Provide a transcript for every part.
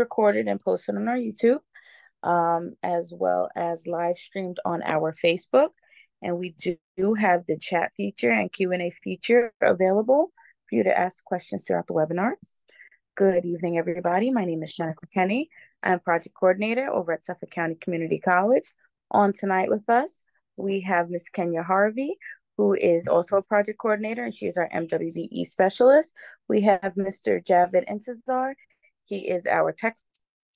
recorded and posted on our YouTube, as well as live streamed on our Facebook. And we do have the chat feature and Q&A feature available for you to ask questions throughout the webinars. Good evening, everybody. My name is Jennifer Kenny. I'm project coordinator over at Suffolk County Community College. On tonight with us, we have Ms. Kenya Harvey, who is also a project coordinator, and she is our MWBE specialist. We have Mr. Javed Intizar. He is our tech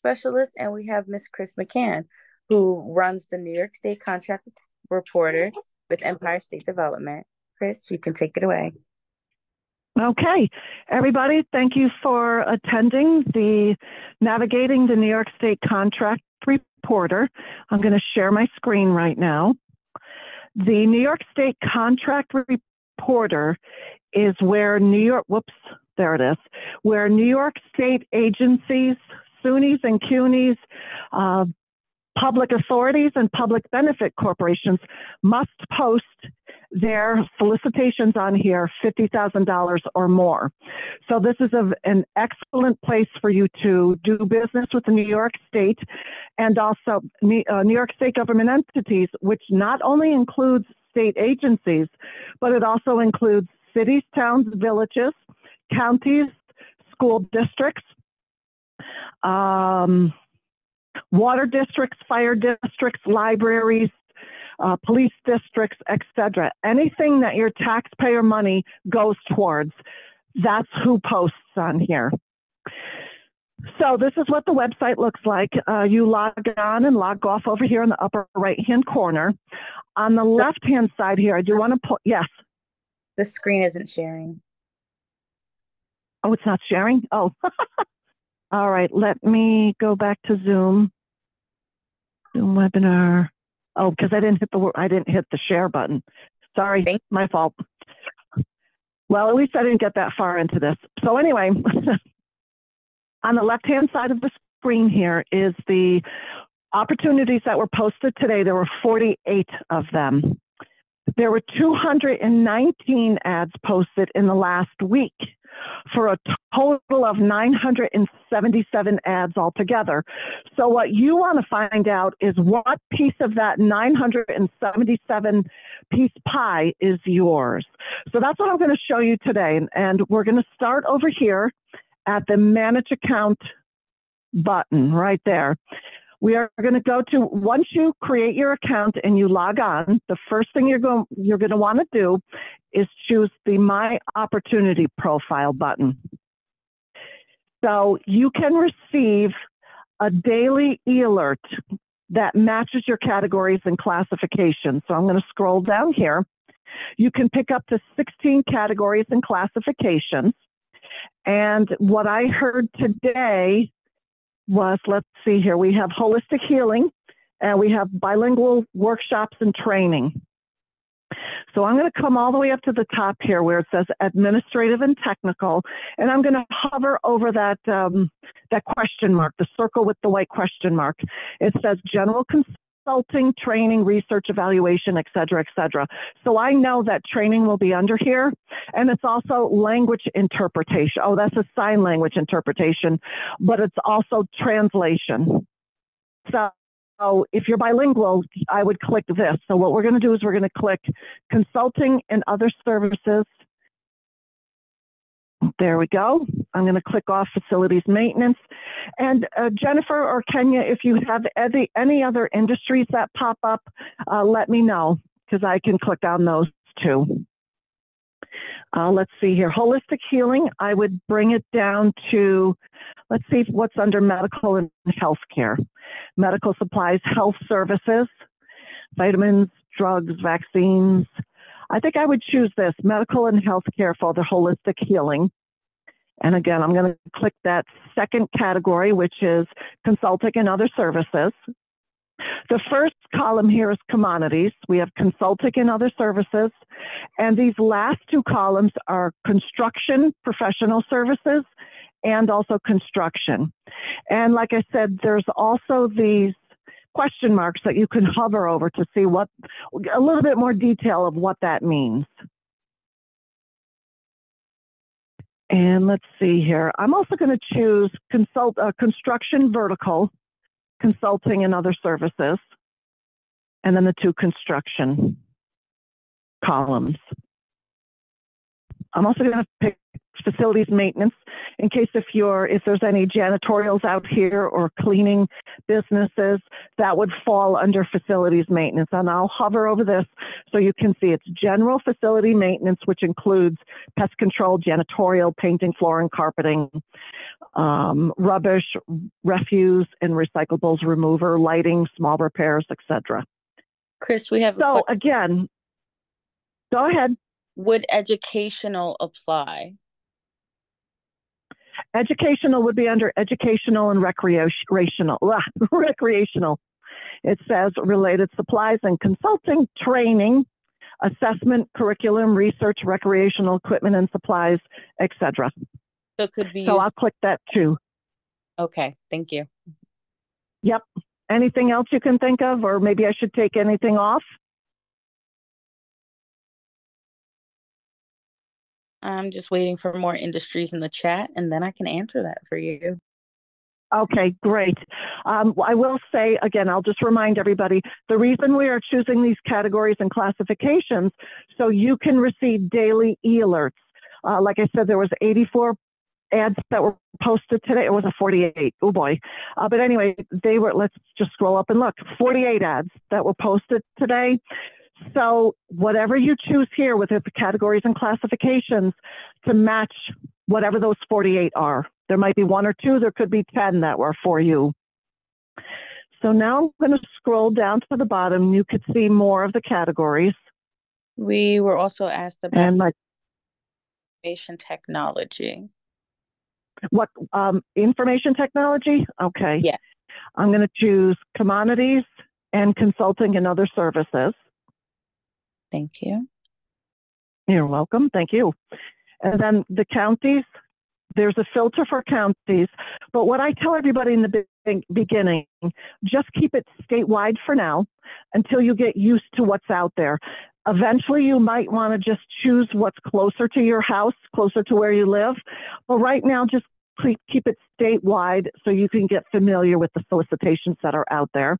specialist, and we have Ms. Chris McCann, who runs the New York State Contract Reporter with Empire State Development. Chris, you can take it away. Okay, everybody, thank you for attending the Navigating the New York State Contract Reporter. I'm going to share my screen right now. The New York State Contract Reporter is where where New York State agencies, SUNYs and CUNYs, public authorities and public benefit corporations must post their solicitations on here, $50,000 or more. So this is an excellent place for you to do business with the New York State and also New York State government entities, which not only includes state agencies, but it also includes cities, towns, villages, counties, school districts, water districts, fire districts, libraries, police districts, etc. Anything that your taxpayer money goes towards, that's who posts on here. So this is what the website looks like. You log on and log off over here in the upper right-hand corner. On the left-hand side here, I do want to put, yes? The screen isn't sharing. Oh, it's not sharing? Oh, all right. Let me go back to Zoom. Zoom webinar. Oh, because I didn't hit the share button. Sorry, my fault. Well, at least I didn't get that far into this. So anyway, on the left-hand side of the screen here is the opportunities that were posted today. There were 48 of them. There were 219 ads posted in the last week for a total of 977 ads altogether. So what you want to find out is what piece of that 977 piece pie is yours. So that's what I'm going to show you today. And we're going to start over here at the Manage Account button right there. We are going to go to, once you create your account and you log on, the first thing you're going to want to do is choose the My Opportunity Profile button. So you can receive a daily e-alert that matches your categories and classifications. So I'm going to scroll down here. You can pick up to 16 categories and classifications. And what I heard today was, let's see here, we have holistic healing and we have bilingual workshops and training. So I'm going to come all the way up to the top here where it says administrative and technical, and I'm going to hover over that that question mark, the circle with the white question mark. It says general consulting, training, research, evaluation, et cetera, et cetera. So I know that training will be under here, and it's also language interpretation. Oh, that's a sign language interpretation, but it's also translation. So if you're bilingual, I would click this. So what we're going to do is we're going to click consulting and other services. There we go. I'm going to click off facilities maintenance. And Jennifer or Kenya, if you have any other industries that pop up, let me know because I can click on those too. Let's see here. Holistic healing, I would bring it down to, let's see what's under medical and healthcare. Medical supplies, health services, vitamins, drugs, vaccines. I think I would choose this, medical and healthcare for the holistic healing. And again, I'm going to click that second category, which is consulting and other services. The first column here is commodities. We have consulting and other services. And these last two columns are construction, professional services, and also construction. And like I said, there's also these question marks that you can hover over to see what, a little bit more detail of what that means. And let's see here. I'm also going to choose construction vertical, consulting and other services, and then the 2 construction columns. I'm also going to pick facilities maintenance in case if there's any janitorials out here or cleaning businesses, that would fall under facilities maintenance. And I'll hover over this so you can see it's general facility maintenance, which includes pest control, janitorial, painting, flooring, carpeting, rubbish, refuse and recyclables remover, lighting, small repairs, etc. Chris, we have so again, go ahead. Would educational apply? Educational would be under educational and recreational. Recreational. It says related supplies and consulting, training, assessment, curriculum, research, recreational equipment and supplies, etc. So it could be So I'll click that too. Okay, thank you. Yep. Anything else you can think of, or maybe I should take anything off? I'm just waiting for more industries in the chat, and then I can answer that for you. Okay, great. I will say, again, I'll just remind everybody, the reason we are choosing these categories and classifications, so you can receive daily e-alerts. Like I said, there was 84 ads that were posted today. It was a 48. Oh boy. But anyway, let's just scroll up and look. 48 ads that were posted today. So whatever you choose here with the categories and classifications to match whatever those 48 are. There might be 1 or 2, there could be 10 that were for you. So now I'm going to scroll down to the bottom. You could see more of the categories. We were also asked about information technology. What, information technology? Okay. Yeah. I'm going to choose commodities and consulting and other services. Thank you. You're welcome. Thank you. And then the counties, there's a filter for counties. But what I tell everybody in the beginning, just keep it statewide for now until you get used to what's out there. Eventually, you might want to just choose what's closer to your house, closer to where you live. But right now, just keep it statewide so you can get familiar with the solicitations that are out there.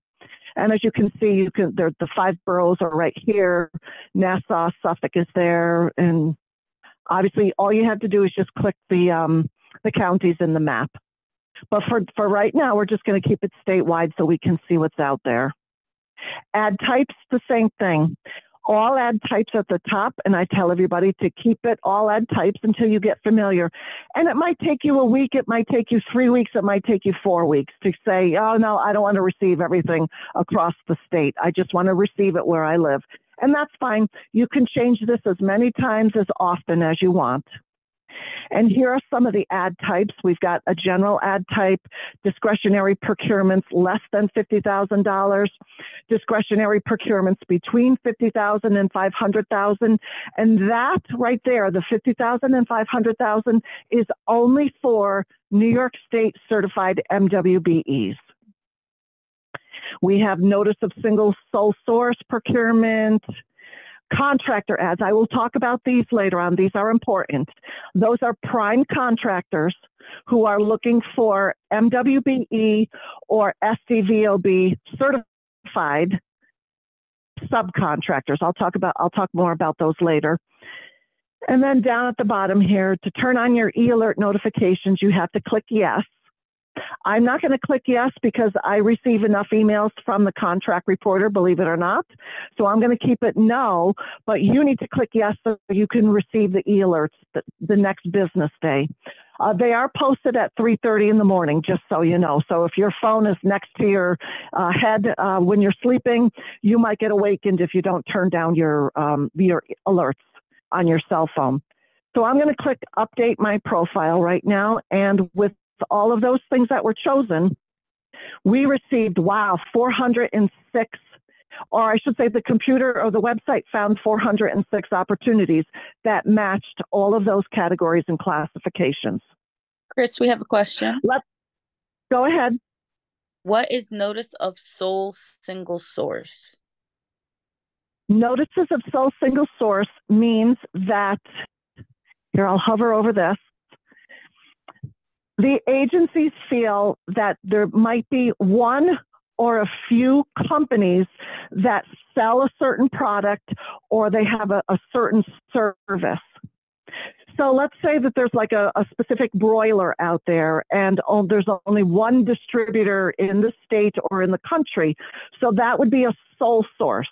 And as you can see, the 5 boroughs are right here. Nassau, Suffolk is there. And obviously, all you have to do is just click the counties in the map. But for right now, we're just going to keep it statewide so we can see what's out there. Ad types, the same thing. All ad types at the top, and I tell everybody to keep it all ad types until you get familiar. And it might take you a week, it might take you 3 weeks, it might take you 4 weeks to say, oh no, I don't want to receive everything across the state. I just want to receive it where I live. And that's fine. You can change this as many times as often as you want. And here are some of the ad types. We've got a general ad type, discretionary procurements less than $50,000, discretionary procurements between $50,000 and $500,000. And that right there, the $50,000 and $500,000 is only for New York State certified MWBEs. We have notice of single sole source procurement, contractor ads. I will talk about these later on. These are important. Those are prime contractors who are looking for MWBE or SCVOB certified subcontractors. I'll talk more about those later. And then down at the bottom here, to turn on your e-alert notifications, you have to click yes. I'm not going to click yes because I receive enough emails from the contract reporter, believe it or not. So I'm going to keep it no, but you need to click yes so you can receive the e-alerts the next business day. They are posted at 3:30 in the morning, just so you know. So if your phone is next to your head when you're sleeping, you might get awakened if you don't turn down your alerts on your cell phone. So I'm going to click update my profile right now, and with all of those things that were chosen, we received, wow, 406, or I should say the computer or the website found 406 opportunities that matched all of those categories and classifications. Chris, we have a question. Go ahead. What is notice of sole single source? Notices of sole single source means that, here I'll hover over this, The agencies feel that there might be one or a few companies that sell a certain product or they have a certain service. So let's say that there's like a specific broiler out there and there's only one distributor in the state or in the country. So that would be a sole source.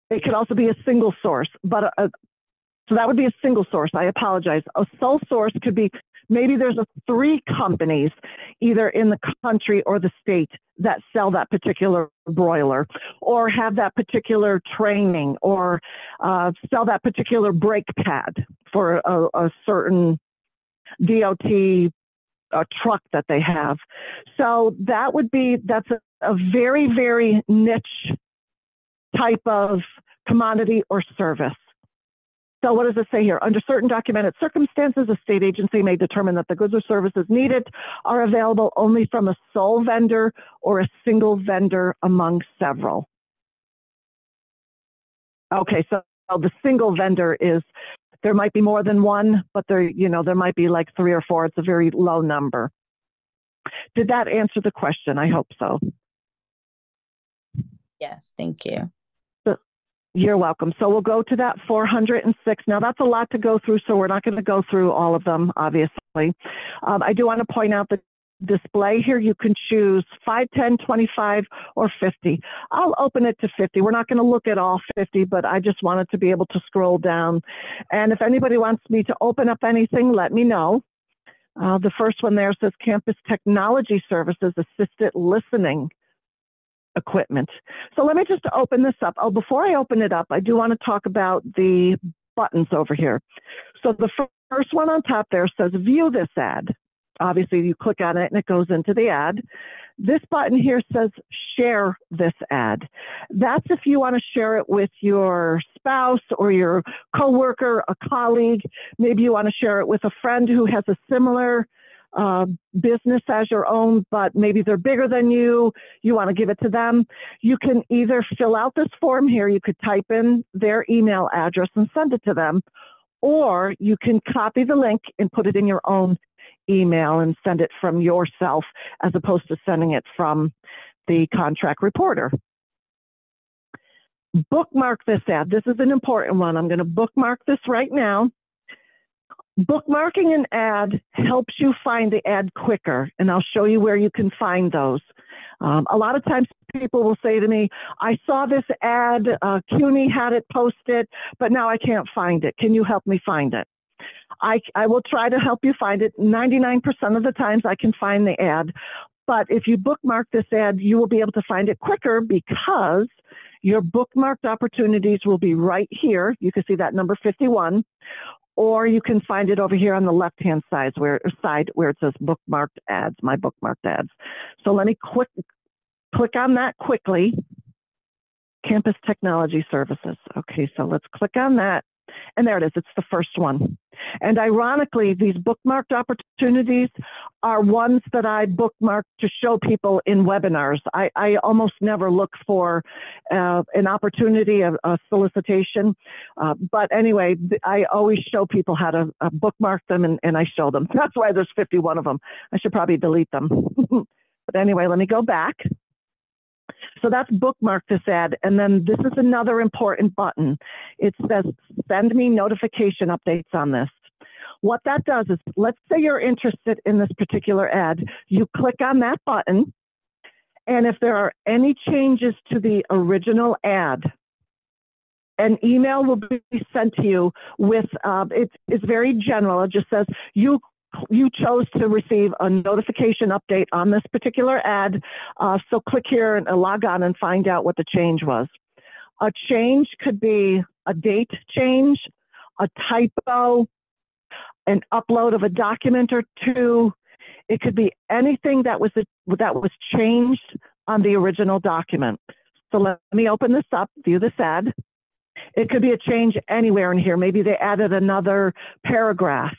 It could also be a single source, but so that would be a single source. I apologize. A sole source could be maybe there's 3 companies either in the country or the state that sell that particular broiler or have that particular training or sell that particular brake pad for a certain DOT truck that they have. So that's a very, very niche type of commodity or service. So what does it say here? Under certain documented circumstances, a state agency may determine that the goods or services needed are available only from a sole vendor or a single vendor among several. Okay, so the single vendor is, there might be more than one, but there might be like 3 or 4. It's a very low number. Did that answer the question? I hope so. Yes, thank you. You're welcome. So we'll go to that 406. Now that's a lot to go through, so we're not going to go through all of them, obviously. I do want to point out the display here. You can choose 5, 10, 25, or 50. I'll open it to 50. We're not going to look at all 50, but I just wanted to be able to scroll down. And if anybody wants me to open up anything, let me know. The first one there says Campus Technology Services Assisted Listening Equipment. So let me just open this up. Oh, before I open it up, I do want to talk about the buttons over here. So the first one on top there says view this ad. Obviously you click on it and it goes into the ad. This button here says share this ad. That's if you want to share it with your spouse or your coworker, a colleague. Maybe you want to share it with a friend who has a similar business as your own, but maybe they're bigger than you want to give it to them. You can either fill out this form here, you could type in their email address and send it to them, or you can copy the link and put it in your own email and send it from yourself as opposed to sending it from the contract reporter. Bookmark this ad. This is an important one. I'm going to bookmark this right now. Bookmarking an ad helps you find the ad quicker, and I'll show you where you can find those. A lot of times people will say to me, I saw this ad, CUNY had it posted, but now I can't find it. Can you help me find it? I will try to help you find it. 99% of the times I can find the ad, but if you bookmark this ad, you will be able to find it quicker because your bookmarked opportunities will be right here. You can see that number 51. Or you can find it over here on the left-hand side where it says bookmarked ads, my bookmarked ads. So let me click on that quickly. Campus Technology Services. Okay, so let's click on that. And there it is. It's the first one. And ironically, these bookmarked opportunities are ones that I bookmark to show people in webinars. I almost never look for an opportunity, a solicitation. But anyway, I always show people how to bookmark them and I show them. That's why there's 51 of them. I should probably delete them. But anyway, let me go back. So that's bookmark this ad. And then this is another important button. It says, send me notification updates on this. What that does is, let's say you're interested in this particular ad. You click on that button. And if there are any changes to the original ad, an email will be sent to you with, it's very general. It just says, you chose to receive a notification update on this particular ad, so click here and log on and find out what the change was. A change could be a date change, a typo, an upload of a document or two. It could be anything that was changed on the original document. So let me open this up, view this ad. It could be a change anywhere in here. Maybe they added another paragraph.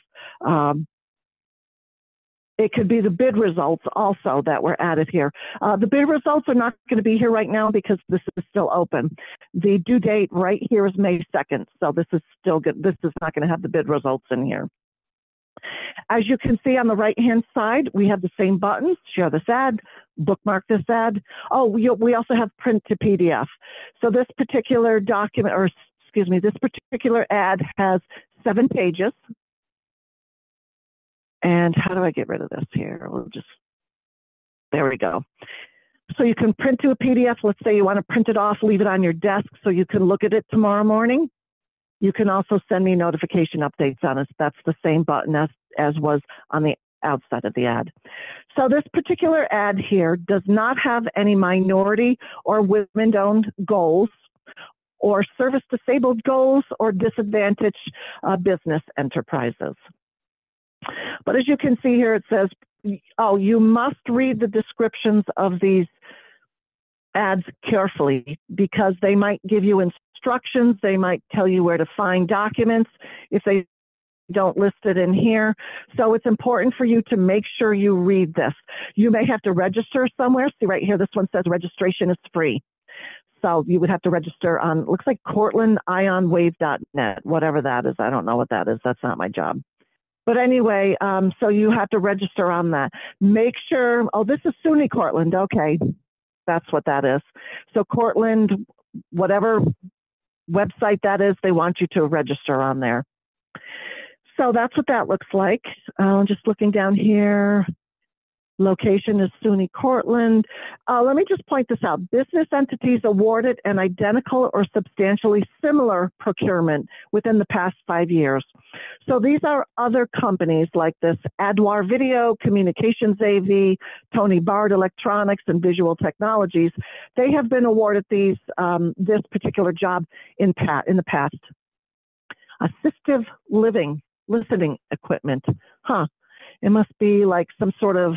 It could be the bid results also that were added here. The bid results are not going to be here right now because this is still open. The due date right here is May 2nd. So this is still good. This is not going to have the bid results in here. As you can see on the right-hand side, we have the same buttons: share this ad, bookmark this ad. Oh, we also have print to PDF. So this particular document, or excuse me, this particular ad has 7 pages. And how do I get rid of this here? We'll just, there we go. So you can print to a PDF. Let's say you want to print it off, leave it on your desk so you can look at it tomorrow morning. You can also send me notification updates on it. That's the same button as was on the outside of the ad. So this particular ad here does not have any minority or women-owned goals, or service-disabled goals, or disadvantaged business enterprises. But as you can see here, it says, oh, you must read the descriptions of these ads carefully, because they might give you instructions, they might tell you where to find documents if they don't list it in here. So it's important for you to make sure you read this. You may have to register somewhere. See right here, this one says registration is free. So you would have to register on, looks like CortlandIonWave.net, whatever that is. I don't know what that is. That's not my job. But anyway, so you have to register on that. Make sure, oh, this is SUNY Cortland. Okay, that's what that is. So Cortland, whatever website that is, they want you to register on there. So that's what that looks like. Just looking down here. Location is SUNY Cortland. Let me just point this out. Business entities awarded an identical or substantially similar procurement within the past 5 years. So these are other companies like this: Adwar Video, Communications AV, Tony Bard Electronics, and Visual Technologies. They have been awarded these this particular job in the past. Assistive living, listening equipment. Huh. It must be like some sort of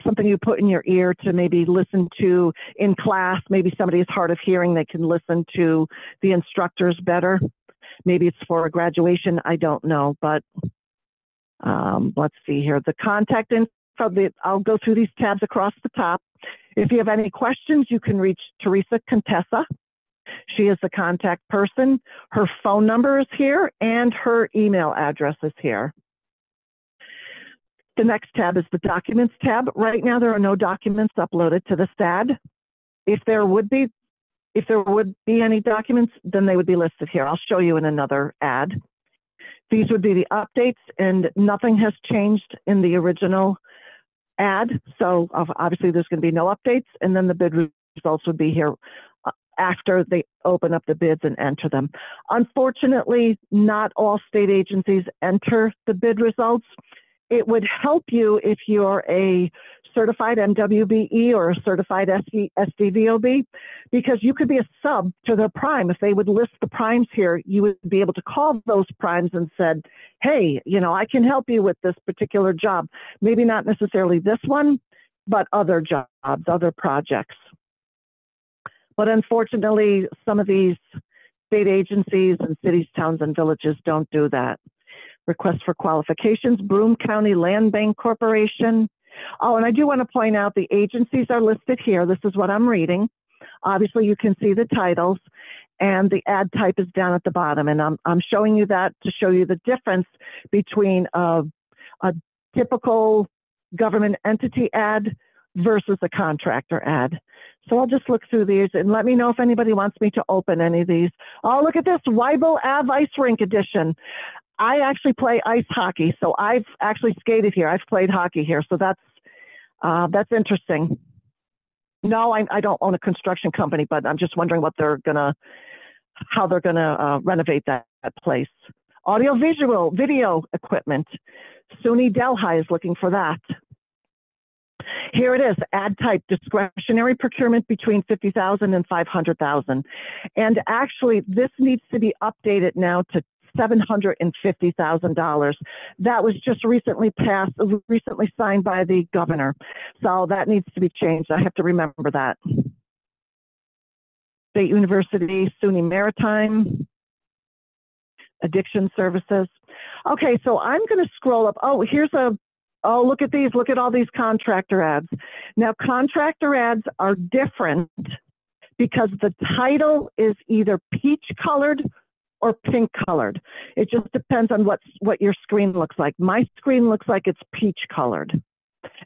something you put in your ear to maybe listen to in class. Maybe somebody is hard of hearing, they can listen to the instructors better. Maybe it's for a graduation, I don't know. But let's see here. The contact info, I'll go through these tabs across the top. If you have any questions, you can reach Teresa Contessa. She is the contact person. Her phone number is here, and her email address is here. The next tab is the Documents tab. Right now, there are no documents uploaded to this ad. If there would be any documents, then they would be listed here. I'll show you in another ad. These would be the updates, and nothing has changed in the original ad. So obviously, there's going to be no updates, and then the bid results would be here after they open up the bids and enter them. Unfortunately, not all state agencies enter the bid results. It would help you if you're a certified MWBE or a certified SDVOB, because you could be a sub to their prime. If they would list the primes here, you would be able to call those primes and said, hey, you know, I can help you with this particular job. Maybe not necessarily this one, but other jobs, other projects. But unfortunately, some of these state agencies and cities, towns, and villages don't do that. Request for qualifications: Broome County Land Bank Corporation. Oh, and I do want to point out the agencies are listed here. This is what I'm reading. Obviously, you can see the titles, and the ad type is down at the bottom. And I'm showing you that to show you the difference between a typical government entity ad versus a contractor ad. So I'll just look through these and let me know if anybody wants me to open any of these. Oh, look at this, Weibel Ave Ice Rink Edition. I actually play ice hockey, so I've actually skated here. I've played hockey here, so that's interesting. No, I don't own a construction company, but I'm just wondering how they're gonna renovate that place. Audio visual video equipment. SUNY Delhi is looking for that. Here it is, ad type, discretionary procurement between $50,000 and $500,000. And actually, this needs to be updated now to $750,000. That was just recently signed by the governor. So that needs to be changed. I have to remember that. State University, SUNY Maritime, Addiction Services. Okay, so I'm going to scroll up. Oh, look at these. Look at all these contractor ads. Now, contractor ads are different because the title is either peach colored or pink colored. It just depends on what your screen looks like. My screen looks like it's peach colored.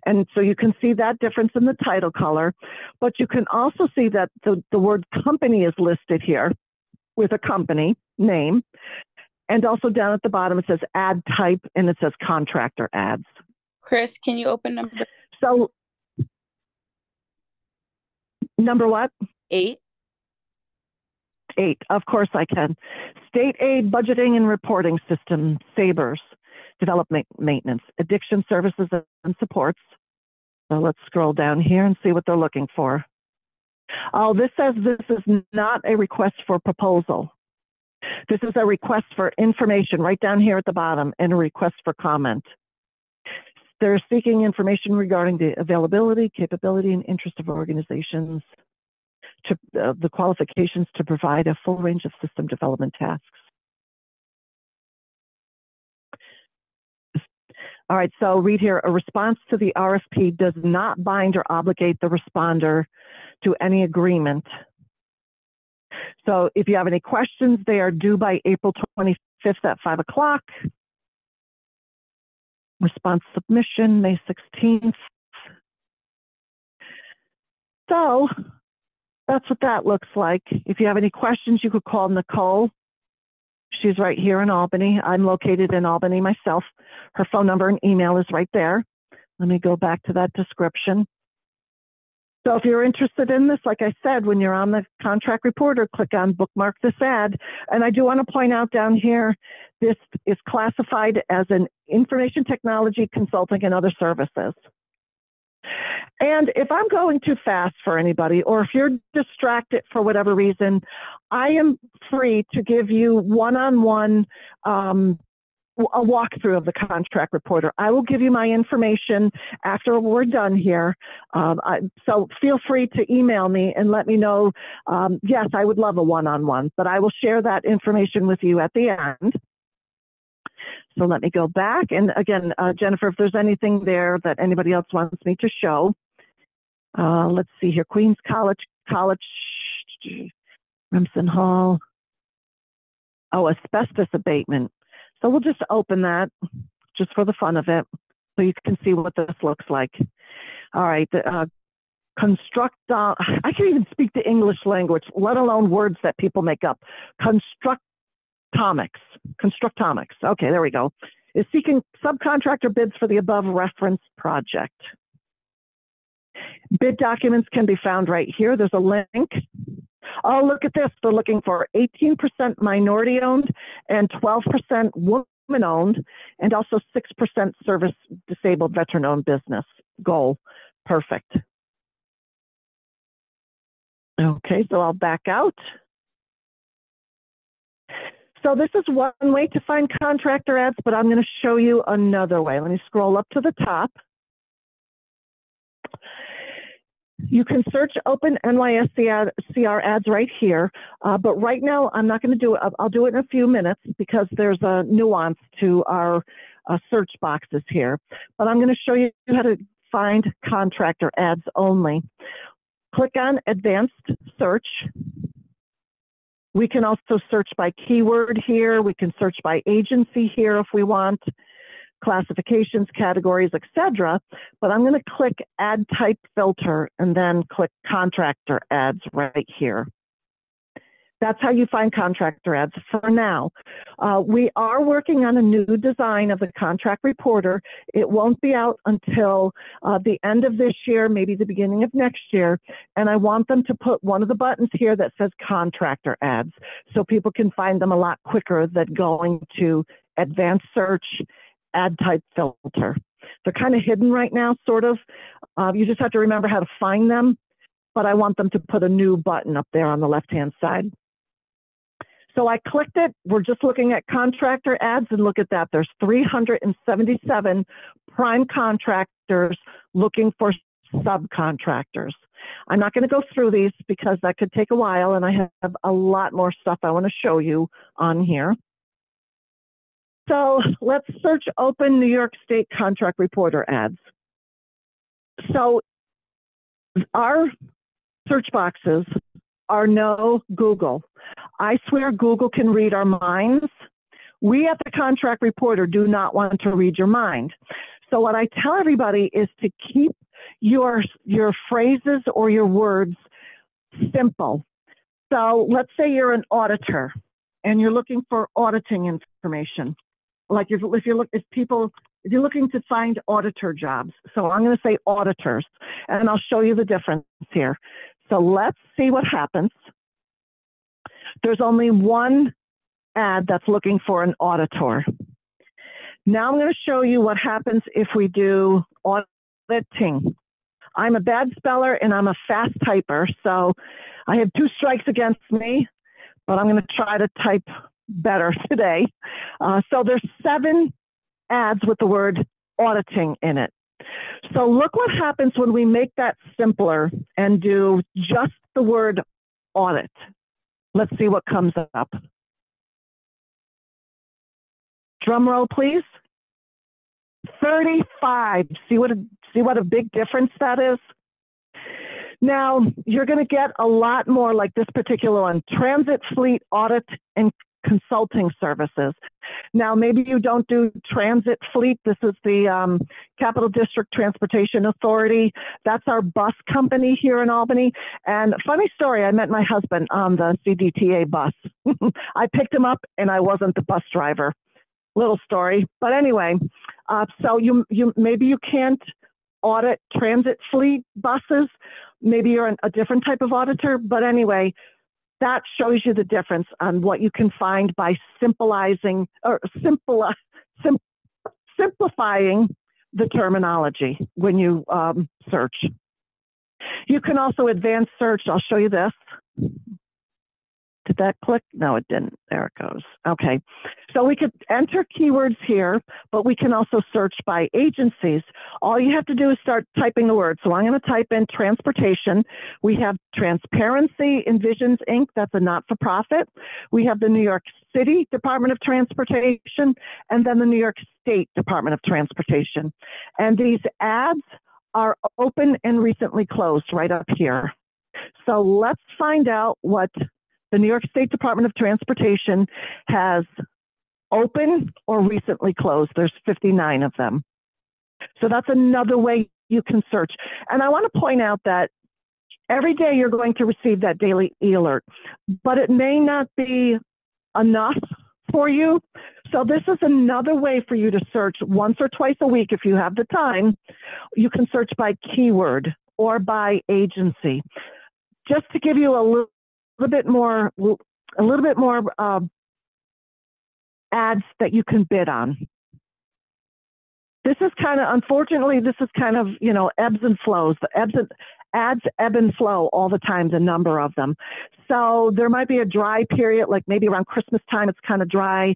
And so you can see that difference in the title color, but you can also see that the word company is listed here with a company name. And also down at the bottom, it says ad type and it says contractor ads. Chris, can you open number? So number what? 8. 8, of course I can. State aid budgeting and reporting system, SABRS, development maintenance, addiction services and supports. So let's scroll down here and see what they're looking for. Oh, this says this is not a request for proposal. This is a request for information right down here at the bottom and a request for comment. They're seeking information regarding the availability, capability, and interest of organizations to the qualifications to provide a full range of system development tasks. All right, so read here, a response to the RFP does not bind or obligate the responder to any agreement. So if you have any questions, they are due by April 25th at 5 o'clock. Response submission, May 16th. So that's what that looks like. If you have any questions, you could call Nicole. She's right here in Albany. I'm located in Albany myself. Her phone number and email is right there. Let me go back to that description. So if you're interested in this, like I said, when you're on the contract reporter, click on bookmark this ad. And I do want to point out down here, this is classified as an information technology consulting and other services. And if I'm going too fast for anybody, or if you're distracted for whatever reason, I am free to give you one-on-one a walkthrough of the contract reporter. I will give you my information after we're done here. So feel free to email me and let me know. Yes, I would love a one-on-one, but I will share that information with you at the end. So let me go back. And again, Jennifer, if there's anything there that anybody else wants me to show, let's see here, Queens College, Remsen Hall. Oh, asbestos abatement. So we'll just open that just for the fun of it so you can see what this looks like. All right, I can't even speak the English language, let alone words that people make up. Constructomics. Okay, there we go. Is seeking subcontractor bids for the above referenced project. Bid documents can be found right here. There's a link. Oh, look at this. They're looking for 18% minority owned and 12% woman owned and also 6% service disabled veteran owned business. Goal. Perfect. Okay, so I'll back out. So this is one way to find contractor ads, but I'm going to show you another way. Let me scroll up to the top. You can search open NYS CR ads right here, but right now I'm not going to do it. I'll do it in a few minutes because there's a nuance to our search boxes here. But I'm going to show you how to find contractor ads only. Click on advanced search. We can also search by keyword here. We can search by agency here if we want. Classifications, categories, etc. But I'm going to click add type filter and then click contractor ads right here. That's how you find contractor ads for now. We are working on a new design of the contract reporter. It won't be out until the end of this year, maybe the beginning of next year. And I want them to put one of the buttons here that says contractor ads so people can find them a lot quicker than going to advanced search, add type filter. They're kind of hidden right now, sort of. You just have to remember how to find them, but I want them to put a new button up there on the left-hand side. So I clicked it. We're just looking at contractor ads, and look at that. There's 377 prime contractors looking for subcontractors. I'm not going to go through these because that could take a while, and I have a lot more stuff I want to show you on here. So let's search open New York State contract reporter ads. So our search boxes are no Google. I swear Google can read our minds. We at the Contract Reporter do not want to read your mind. So what I tell everybody is to keep your phrases or your words simple. So let's say you're an auditor and you're looking for auditing information. Like if you're looking to find auditor jobs. So I'm going to say auditors, and I'll show you the difference here. So let's see what happens. There's only one ad that's looking for an auditor. Now I'm going to show you what happens if we do auditing. I'm a bad speller and I'm a fast typer, so I have 2 strikes against me, but I'm going to try to type better today. So there's 7 ads with the word auditing in it. So look what happens when we make that simpler and do just the word audit. Let's see what comes up. Drum roll, please. 35. See what a big difference that is? Now, you're going to get a lot more like this particular one, transit fleet audit and consulting services. Now, maybe you don't do transit fleet. This is the Capital District Transportation Authority. That's our bus company here in Albany. And funny story, I met my husband on the CDTA bus. I picked him up and I wasn't the bus driver. Little story. But anyway, so maybe you can't audit transit fleet buses. Maybe you're a different type of auditor. But anyway, that shows you the difference on what you can find by simplifying the terminology when you search. You can also advanced search. I'll show you this. Did that click? No, it didn't. There it goes. Okay. So we could enter keywords here, but we can also search by agencies. All you have to do is start typing the word. So I'm going to type in transportation. We have Transparency Envisions, Inc. That's a not-for-profit. We have the New York City Department of Transportation, and then the New York State Department of Transportation. And these ads are open and recently closed right up here. So let's find out what the New York State Department of Transportation has open or recently closed. There's 59 of them. So that's another way you can search. And I want to point out that every day you're going to receive that daily e-alert, but it may not be enough for you. So this is another way for you to search once or twice a week if you have the time. You can search by keyword or by agency. Just to give you a little bit more ads that you can bid on. This is kind of, unfortunately, this is kind of, ebbs and flows. Ads ebb and flow all the time, the number of them. So there might be a dry period, like maybe around Christmas time, it's kind of dry.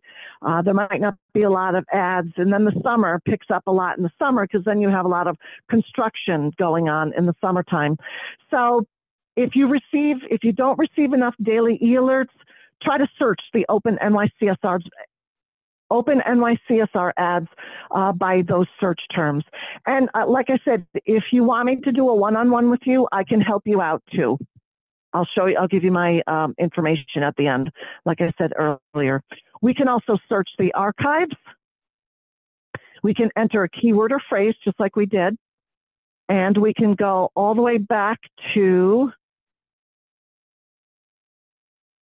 There might not be a lot of ads. And then the summer picks up a lot in the summer because then you have a lot of construction going on in the summertime. So if you don't receive enough daily e-alerts, try to search the Open NYCSR ads by those search terms. And like I said, if you want me to do a one-on-one with you, I can help you out too. I'll give you my information at the end, like I said earlier. We can also search the archives. We can enter a keyword or phrase just like we did. And we can go all the way back to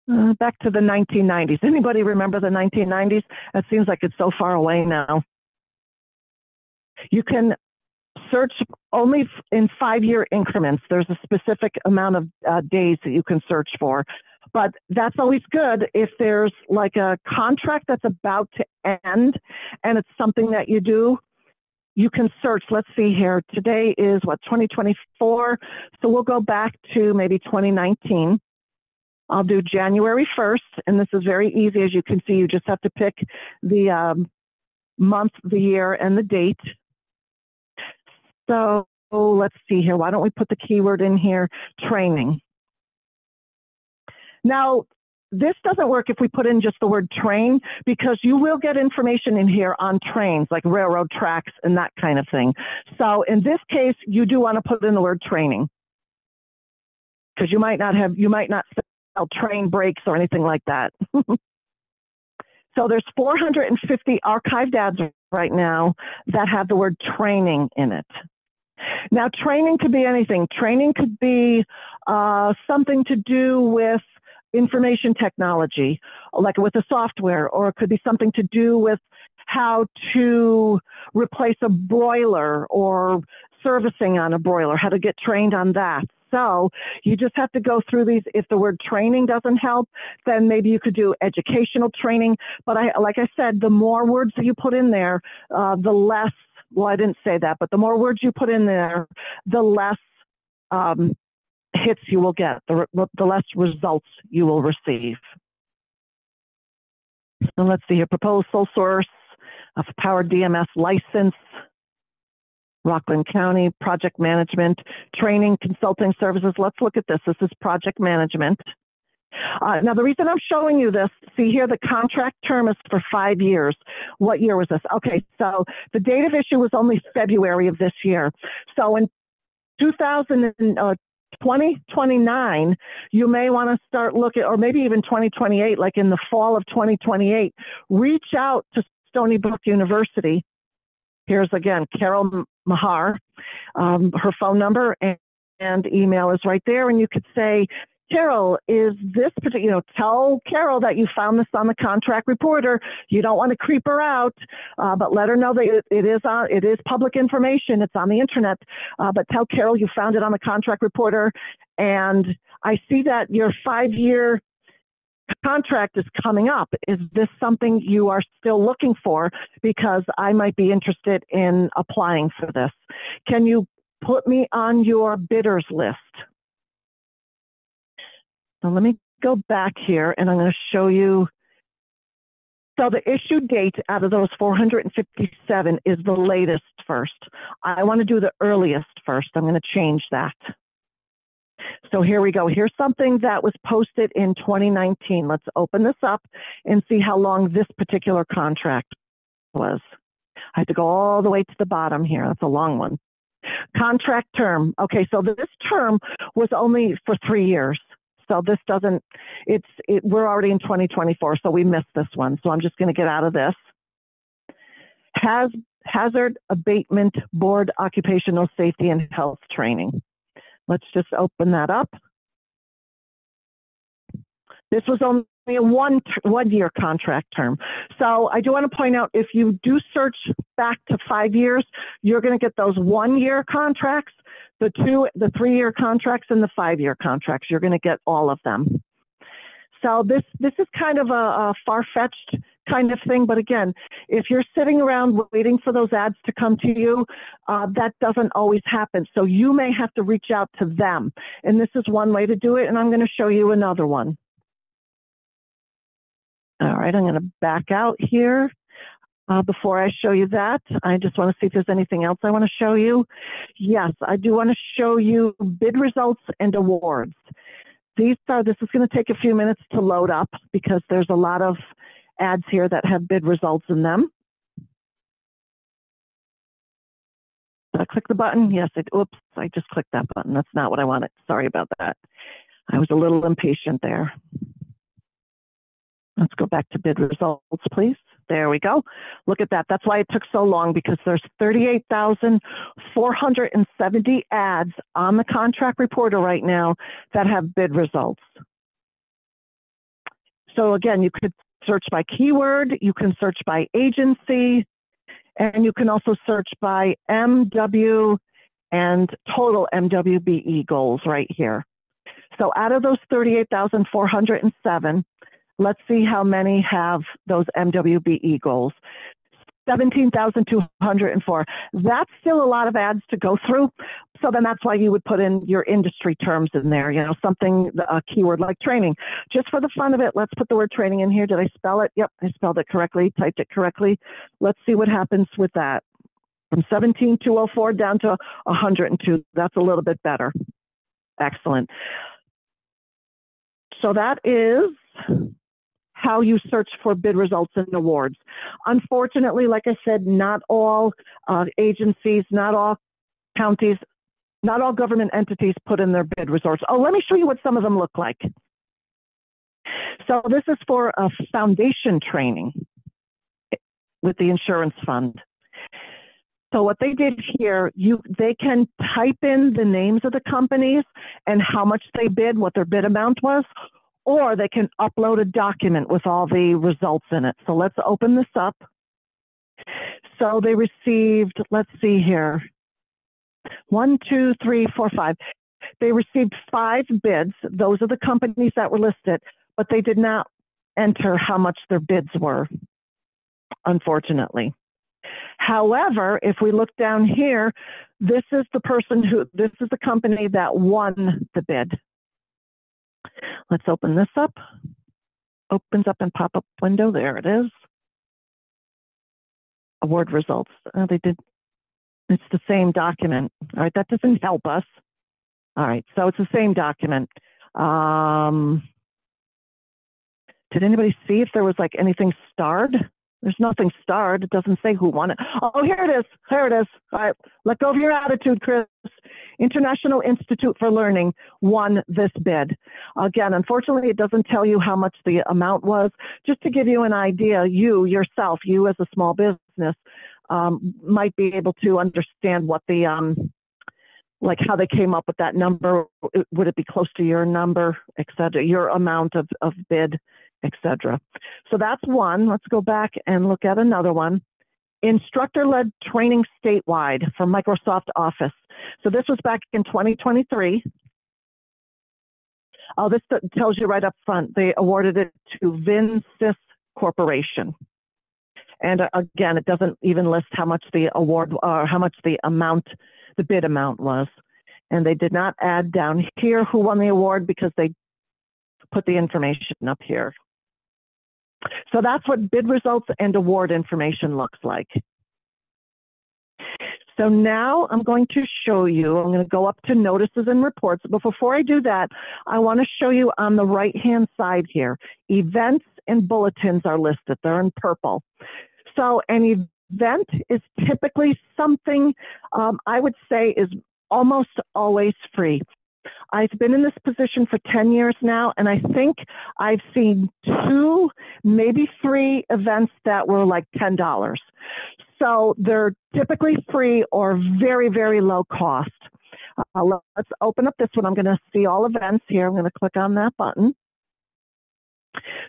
the 1990s. Anybody remember the 1990s? It seems like it's so far away now. You can search only in 5-year increments. There's a specific amount of days that you can search for. But that's always good if there's like a contract that's about to end and it's something that you do. You can search. Let's see here. Today is 2024. So we'll go back to maybe 2019. I'll do January 1st, and this is very easy. As you can see, you just have to pick the month, the year, and the date. So let's see here. Why don't we put the keyword in here, training. Now, this doesn't work if we put in just the word train, because you will get information in here on trains, like railroad tracks and that kind of thing. So in this case, you do want to put in the word training, because you might not train breaks or anything like that. So there's 450 archived ads right now that have the word training in it. Now, training could be anything. Training could be something to do with information technology, like with the software, or it could be something to do with how to replace a broiler or servicing on a broiler, how to get trained on that. So you just have to go through these. If the word training doesn't help, then maybe you could do educational training. But like I said, the more words that you put in there, the less, well, I didn't say that, but the more words you put in there, the less hits you will get, the less results you will receive. So let's see here, proposed sole source of power DMS license, Rockland County, project management, training, consulting services. Let's look at this. This is project management. Now, the reason I'm showing you this, see here, the contract term is for 5 years. What year was this? Okay, so the date of issue was only February of this year. So in 2029, you may want to start looking, or maybe even 2028, like in the fall of 2028, reach out to Stony Brook University. Here's again, Carol Mahar. Her phone number and email is right there. And you could say, Carol, is this particular, tell Carol that you found this on the contract reporter. You don't want to creep her out, but let her know that it is public information. It's on the internet, but tell Carol you found it on the contract reporter. And I see that your 5-year contract is coming up. Is this something you are still looking for? Because I might be interested in applying for this. Can you put me on your bidders list? So let me go back here and I'm going to show you. So the issue date out of those 457 is the latest first. I want to do the earliest first. I'm going to change that. So here we go. Here's something that was posted in 2019. Let's open this up and see how long this particular contract was. I have to go all the way to the bottom here. That's a long one. Contract term. Okay, so this term was only for 3 years. So this doesn't, we're already in 2024, so we missed this one. So I'm just going to get out of this. Hazard Abatement Board Occupational Safety and Health Training. Let's just open that up. This was only a one-year contract term. So I do want to point out, if you do search back to 5 years, you're going to get those 1-year contracts, the 3-year contracts, and the 5-year contracts. You're going to get all of them. So this is kind of a far-fetched kind of thing. But again, if you're sitting around waiting for those ads to come to you, that doesn't always happen. So you may have to reach out to them. And this is one way to do it. And I'm going to show you another one. All right, I'm going to back out here. Before I show you that, I just want to see if there's anything else I want to show you. Yes, I do want to show you bid results and awards. This is going to take a few minutes to load up because there's a lot of ads here that have bid results in them. Did I click the button? Yes, oops, I just clicked that button. That's not what I wanted. Sorry about that. I was a little impatient there. Let's go back to bid results, please. There we go. Look at that. That's why it took so long, because there's 38,470 ads on the contract reporter right now that have bid results. So again, you could search by keyword, you can search by agency, and you can also search by MW and total MWBE goals right here. So out of those 38,407, let's see how many have those MWBE goals. 17,204. That's still a lot of ads to go through. So then that's why you would put in your industry terms in there, you know, something, a keyword like training. Just for the fun of it, let's put the word training in here. Did I spell it? Yep, I spelled it correctly, typed it correctly. Let's see what happens with that. From 17,204 down to 102. That's a little bit better. Excellent. So that is how you search for bid results and awards. Unfortunately, like I said, not all agencies, not all counties, not all government entities put in their bid results. Oh, let me show you what some of them look like. So this is for a foundation training with the insurance fund. So what they did here, they can type in the names of the companies and how much they bid, what their bid amount was, or they can upload a document with all the results in it. So let's open this up. So they received, let's see here, 1, 2, 3, 4, 5. They received 5 bids. Those are the companies that were listed, but they did not enter how much their bids were, unfortunately. However, if we look down here, this is the company that won the bid. Let's open this up. Opens up in pop-up window. There it is. Award results. It's the same document. All right, that doesn't help us. All right, so it's the same document. Did anybody see if there was like anything starred? There's nothing starred. It doesn't say who won it. Oh, here it is. Here it is. All right, let go of your attitude, Chris. International Institute for Learning won this bid. Again, unfortunately, it doesn't tell you how much the amount was. Just to give you an idea, you as a small business, might be able to understand what the like how they came up with that number. Would it be close to your number, et cetera, your amount of bid, et cetera. So that's one. Let's go back and look at another one. Instructor-led training statewide for Microsoft Office. So this was back in 2023. Oh, this tells you right up front. They awarded it to Vinsys Corporation. And again, it doesn't even list how much the award or how much the bid amount was. And they did not add down here who won the award because they put the information up here. So that's what bid results and award information looks like. So now I'm going to show you, I'm going to go up to notices and reports. But before I do that, I want to show you on the right-hand side here, events and bulletins are listed. They're in purple. So an event is typically something I would say is almost always free. I've been in this position for 10 years now, and I think I've seen 2, maybe 3 events that were like $10. So they're typically free or very, very low cost. Let's open up this one. I'm going to see all events here. I'm going to click on that button.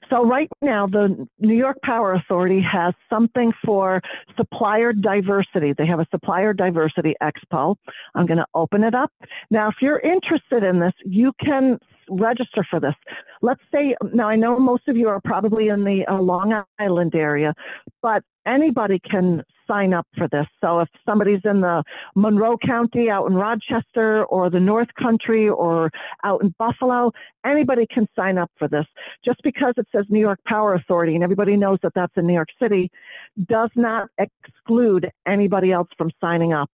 So right now, the New York Power Authority has something for supplier diversity. They have a supplier diversity expo. I'm going to open it up. Now, if you're interested in this, you can register for this. Let's say, now I know most of you are probably in the Long Island area, but anybody can sign up for this. So if somebody's in the Monroe County, out in Rochester, or the North Country, or out in Buffalo, anybody can sign up for this. Just because it says New York Power Authority and everybody knows that that's in New York City does not exclude anybody else from signing up.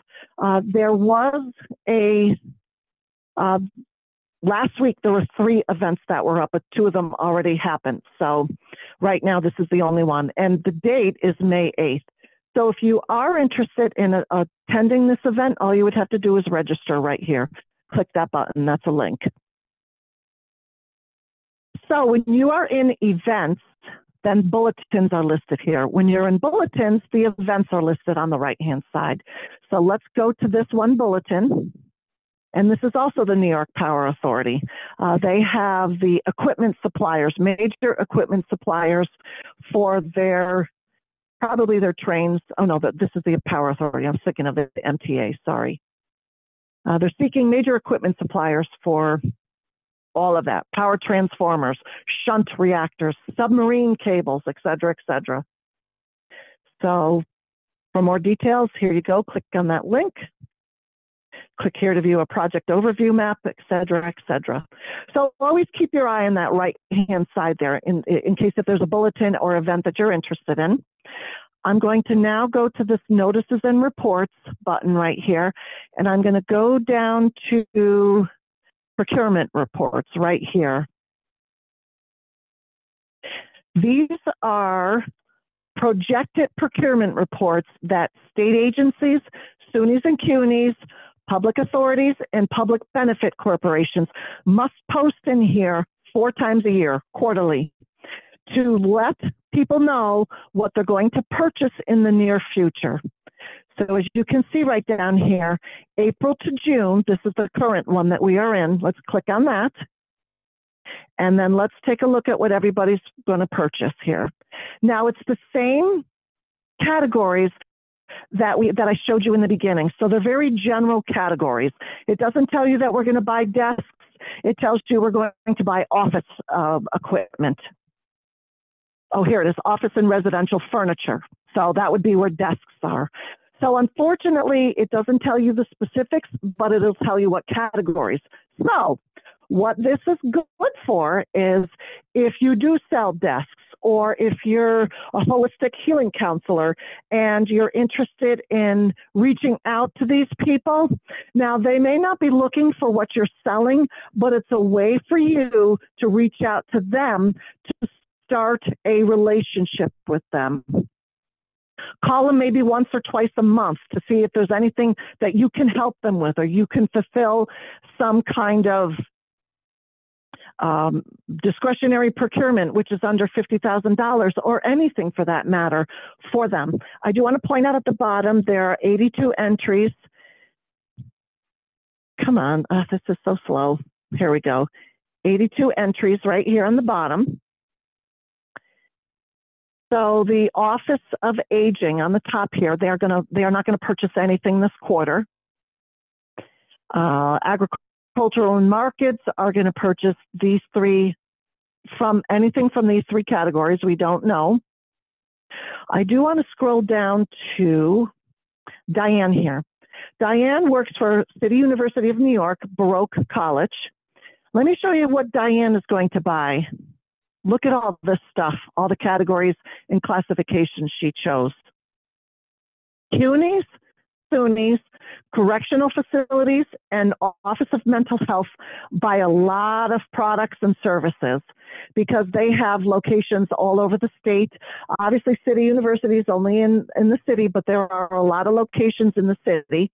There was last week, there were 3 events that were up, but 2 of them already happened. So right now, this is the only one. And the date is May 8th. So if you are interested in attending this event, all you would have to do is register right here. Click that button. That's a link. So when you are in events, then bulletins are listed here. When you're in bulletins, the events are listed on the right-hand side. So let's go to this one bulletin. And this is also the New York Power Authority. They have the equipment suppliers, major equipment suppliers for probably their trains. Oh no, this is the Power Authority. I'm thinking of the MTA, sorry. They're seeking major equipment suppliers for all of that. Power transformers, shunt reactors, submarine cables, et cetera, et cetera. So for more details, here you go. Click on that link. Click here to view a project overview map, et cetera, et cetera. So always keep your eye on that right-hand side there in case if there's a bulletin or event that you're interested in. I'm going to now go to this notices and reports button right here, and I'm going to go down to procurement reports right here. These are projected procurement reports that state agencies, SUNYs and CUNYs, public authorities, and public benefit corporations must post in here 4 times a year, quarterly, to let people know what they're going to purchase in the near future. So as you can see right down here, April to June, this is the current one that we are in. Let's click on that. And then let's take a look at what everybody's going to purchase here. Now it's the same categories that I showed you in the beginning. So they're very general categories. It doesn't tell you that we're going to buy desks. It tells you we're going to buy office equipment. Oh, here it is, office and residential furniture. So that would be where desks are. So unfortunately, it doesn't tell you the specifics, but it'll tell you what categories. So what this is good for is if you do sell desks, or if you're a holistic healing counselor and you're interested in reaching out to these people. Now, they may not be looking for what you're selling, but it's a way for you to reach out to them to start a relationship with them. Call them maybe once or twice a month to see if there's anything that you can help them with, or you can fulfill some kind of discretionary procurement, which is under $50,000, or anything for that matter for them. I do want to point out at the bottom, there are 82 entries. Come on, this is so slow. Here we go. 82 entries right here on the bottom. So the Office of Aging on the top here, they are not going to purchase anything this quarter. Agricultural and markets are going to purchase these three from anything from these 3 categories. We don't know. I do want to scroll down to Diane here. Diane works for City University of New York, Baruch College. Let me show you what Diane is going to buy. Look at all this stuff, all the categories and classifications she chose. CUNYs, SUNYs, correctional facilities, and Office of Mental Health buy a lot of products and services because they have locations all over the state. Obviously, City University is only in the city, but there are a lot of locations in the city.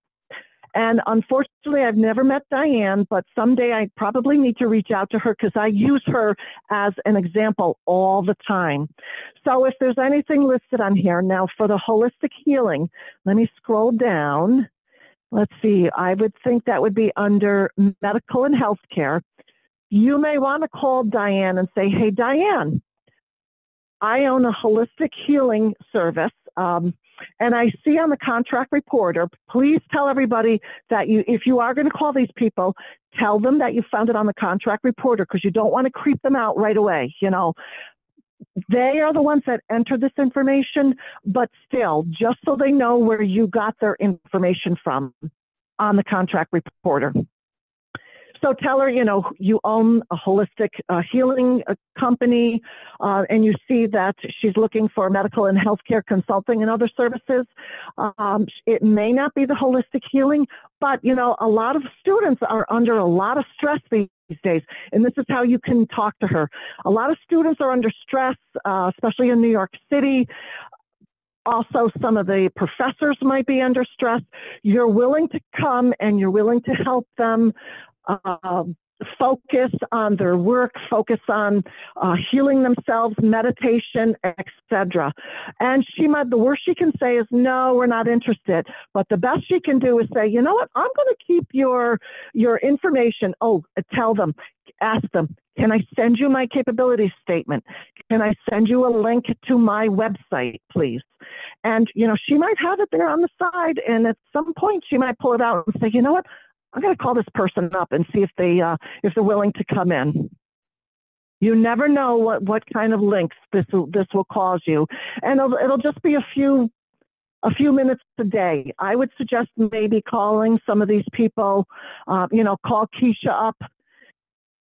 And unfortunately, I've never met Diane, but someday I probably need to reach out to her because I use her as an example all the time. So if there's anything listed on here, now for the holistic healing, let me scroll down. Let's see, I would think that would be under medical and healthcare. You may want to call Diane and say, hey, Diane, I own a holistic healing service. And I see on the contract reporter, please tell everybody that if you are going to call these people, tell them that you found it on the contract reporter because you don't want to creep them out right away. You know, they are the ones that enter this information, but still, just so they know where you got their information from on the contract reporter. So tell her, you know, you own a holistic healing company, and you see that she's looking for medical and healthcare consulting and other services. It may not be the holistic healing, but, you know, a lot of students are under a lot of stress these days, and this is how you can talk to her. A lot of students are under stress, especially in New York City. Also, some of the professors might be under stress. You're willing to come and you're willing to help them focus on their work, focus on healing themselves, meditation, etc. And the worst she can say is, no, we're not interested. But the best she can do is say, you know what, I'm going to keep your information. Oh, tell them, ask them, can I send you my capability statement? Can I send you a link to my website, please? And, you know, she might have it there on the side. And at some point she might pull it out and say, you know what, I'm going to call this person up and see if they're willing to come in. You never know what kind of links this will cause you, and it'll just be a few minutes a day. I would suggest maybe calling some of these people. You know, call Keisha up,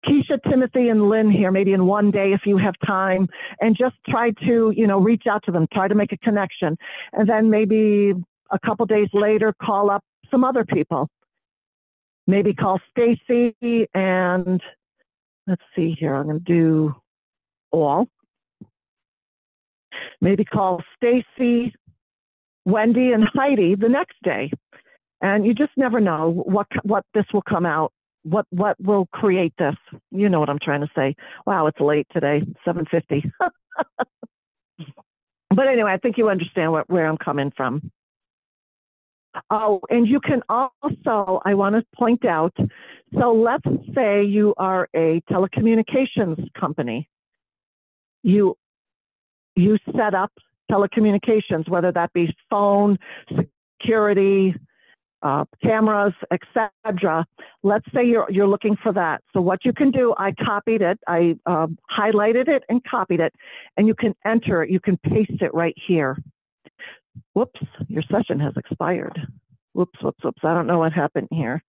Keisha, Timothy, and Lynn here, maybe in one day if you have time, and just try to, you know, reach out to them, try to make a connection, and then maybe a couple days later call up some other people. Maybe call Stacy, and let's see here, I'm going to do all. Maybe call Stacy, Wendy, and Heidi the next day. And you just never know what this will come out. what will create this? You know what I'm trying to say. Wow, it's late today, 7:50. But anyway, I think you understand where I'm coming from. Oh, and you can also, I want to point out, so let's say you are a telecommunications company. You set up telecommunications, whether that be phone, security, cameras, etc. Let's say you're looking for that. So what you can do, I copied it, I highlighted it and copied it, and you can enter it, you can paste it right here. Whoops, your session has expired. Whoops. I don't know what happened here.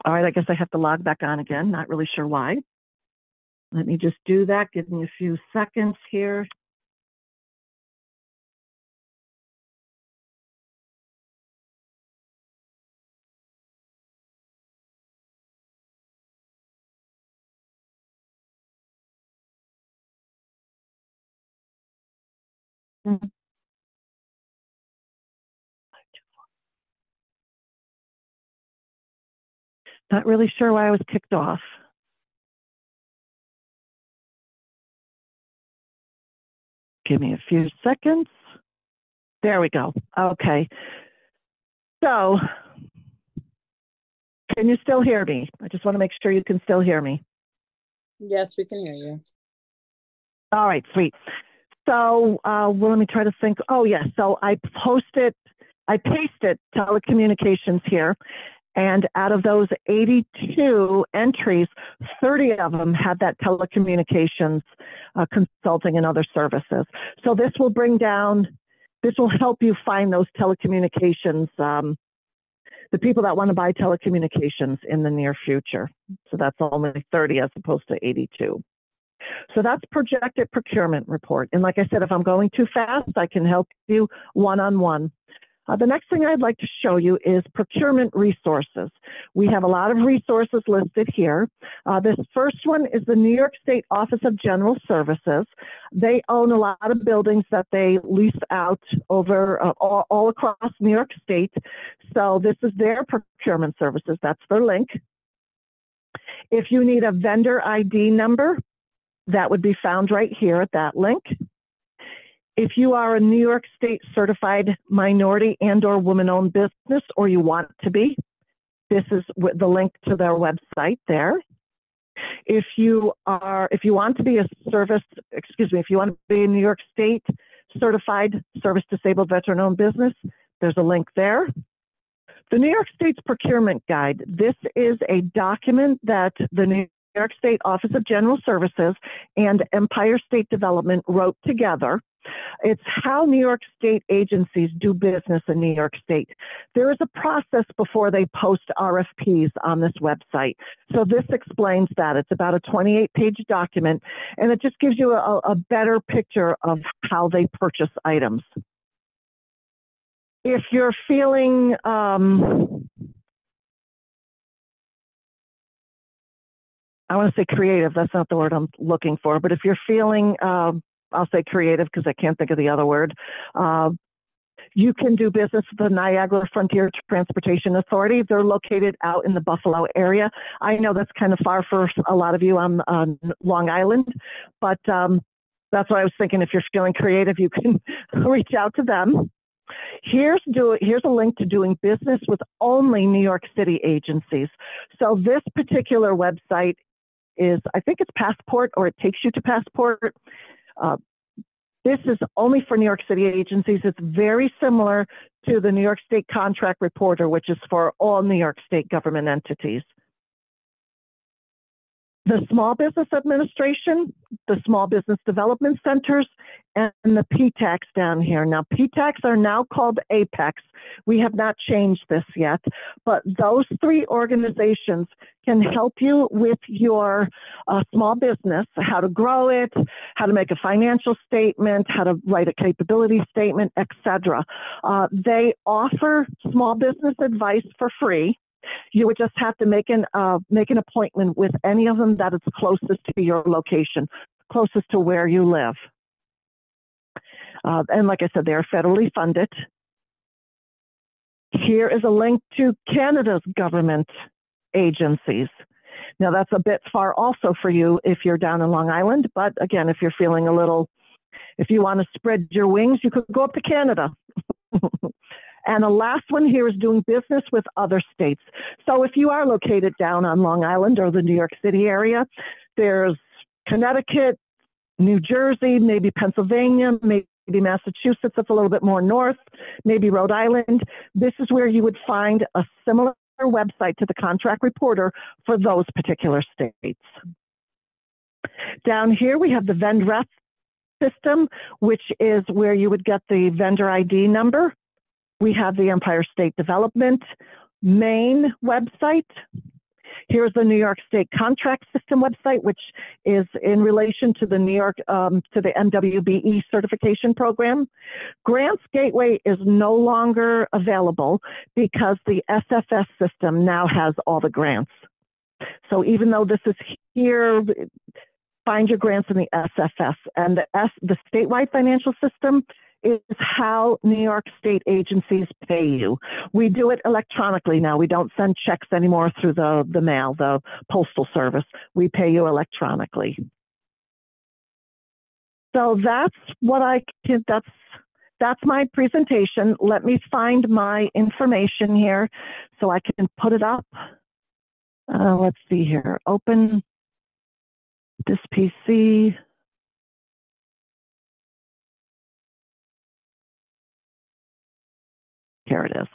All right, I guess I have to log back on again. Not really sure why. Let me just do that. Give me a few seconds here. Not really sure why I was kicked off. Give me a few seconds. There we go. Okay. So, can you still hear me? I just want to make sure you can still hear me. Yes, we can hear you. All right, sweet. So, well, let me try to think. Oh, yes. So I pasted telecommunications here. And out of those 82 entries, 30 of them had that telecommunications consulting and other services. So this will help you find those telecommunications, the people that want to buy telecommunications in the near future. So that's only 30 as opposed to 82. So that's projected procurement report. And like I said, if I'm going too fast, I can help you one-on-one. The next thing I'd like to show you is procurement resources. We have a lot of resources listed here. This first one is the New York State Office of General Services. They own a lot of buildings that they lease out over all across New York State. So this is their procurement services. That's their link. If you need a vendor ID number, that would be found right here at that link. If you are a New York State certified minority and or woman-owned business, or you want to be, this is the link to their website there. If you want to be a New York State certified service disabled veteran-owned business, there's a link there. The New York State's Procurement Guide. This is a document that the New York State Office of General Services and Empire State Development wrote together. It's how New York State agencies do business in New York State. There is a process before they post RFPs on this website. So this explains that. It's about a 28-page document, and it just gives you a better picture of how they purchase items. If you're feeling I want to say creative, that's not the word I'm looking for, but if you're feeling I'll say creative because I can't think of the other word. You can do business with the Niagara Frontier Transportation Authority. They're located out in the Buffalo area. I know that's kind of far for a lot of you on Long Island, but that's what I was thinking. If you're feeling creative, you can reach out to them. Here's a link to doing business with only New York City agencies. So this particular website is, I think it's Passport, or it takes you to Passport. This is only for New York City agencies. It's very similar to the New York State Contract Reporter, which is for all New York State government entities. The Small Business Administration, the Small Business Development Centers, and the PTACs down here. Now, PTACs are now called Apex. We have not changed this yet, but those three organizations can help you with your small business, how to grow it, how to make a financial statement, how to write a capability statement, etc. They offer small business advice for free. You would just have to make an appointment with any of them that is closest to your location, closest to where you live. And like I said, they are federally funded. here is a link to Canada's government agencies. Now, that's a bit far also for you if you're down in Long Island, but again, if you're feeling if you want to spread your wings, you could go up to Canada. And the last one here is doing business with other states. So if you are located down on Long Island or the New York City area, there's Connecticut, New Jersey, maybe Pennsylvania, maybe Massachusetts, that's a little bit more north, maybe Rhode Island. This is where you would find a similar website to the contract reporter for those particular states. Down here we have the VendRef system, which is where you would get the vendor ID number. We have the Empire State Development Maine website. Here's the New York State Contract System website, which is in relation to the to the MWBE certification program. Grants Gateway is no longer available because the SFS system now has all the grants. So even though this is here, find your grants in the SFS, and the statewide financial system is how New York state agencies pay you. We do it electronically now. We don't send checks anymore through the mail, the postal service. We pay you electronically. So that's what that's my presentation. Let me find my information here so I can put it up. Let's see here. Open this PC. Here it is.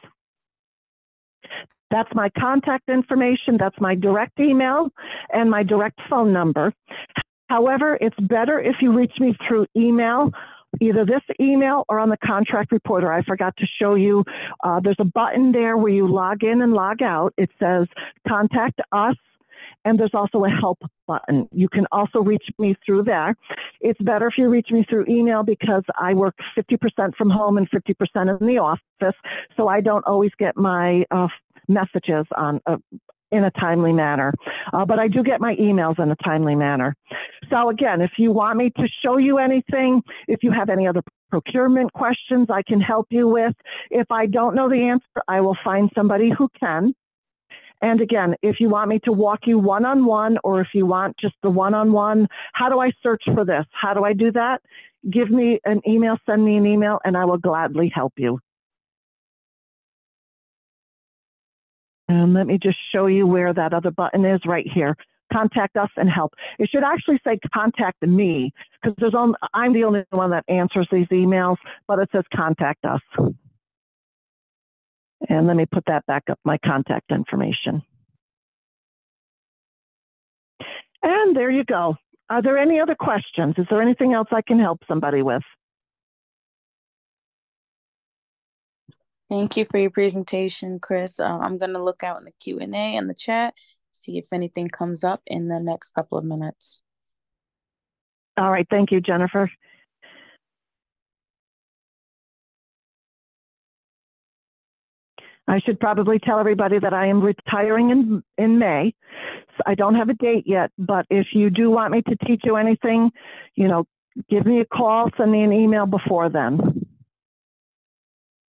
That's my contact information. That's my direct email and my direct phone number. However, it's better if you reach me through email, either this email or on the contract reporter. I forgot to show you. There's a button there where you log in and log out. It says contact us. And there's also a help button. You can also reach me through there. It's better if you reach me through email because I work 50% from home and 50% in the office, so I don't always get my messages in a timely manner. But I do get my emails in a timely manner. So again, if you want me to show you anything, if you have any other procurement questions I can help you with, if I don't know the answer, I will find somebody who can. And again, if you want me to walk you one-on-one, or if you want just the one-on-one, how do I search for this? How do I do that? Give me an email, send me an email, and I will gladly help you. And let me just show you where that other button is right here. Contact us and help. It should actually say contact me, because I'm the only one that answers these emails, but it says contact us. And let me put that back up, my contact information. And there you go. Are there any other questions? Is there anything else I can help somebody with? Thank you for your presentation, Chris. I'm going to look out in the Q&A and the chat, see if anything comes up in the next couple of minutes. All right. Thank you, Jennifer. I should probably tell everybody that I am retiring in May. So I don't have a date yet, but if you do want me to teach you anything, give me a call, send me an email before then.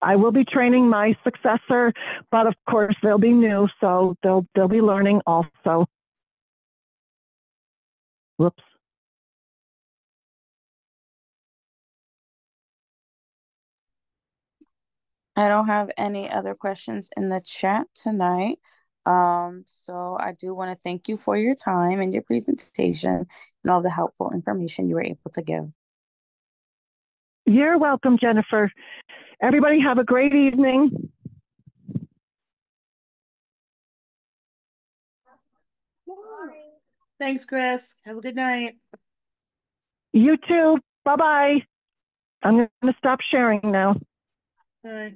I will be training my successor, but of course they'll be new, so they'll be learning also. Whoops. I don't have any other questions in the chat tonight. So I do want to thank you for your time and your presentation and all the helpful information you were able to give. You're welcome, Jennifer. Everybody have a great evening. Thanks, Chris. Have a good night. You too. Bye-bye. I'm going to stop sharing now. Bye.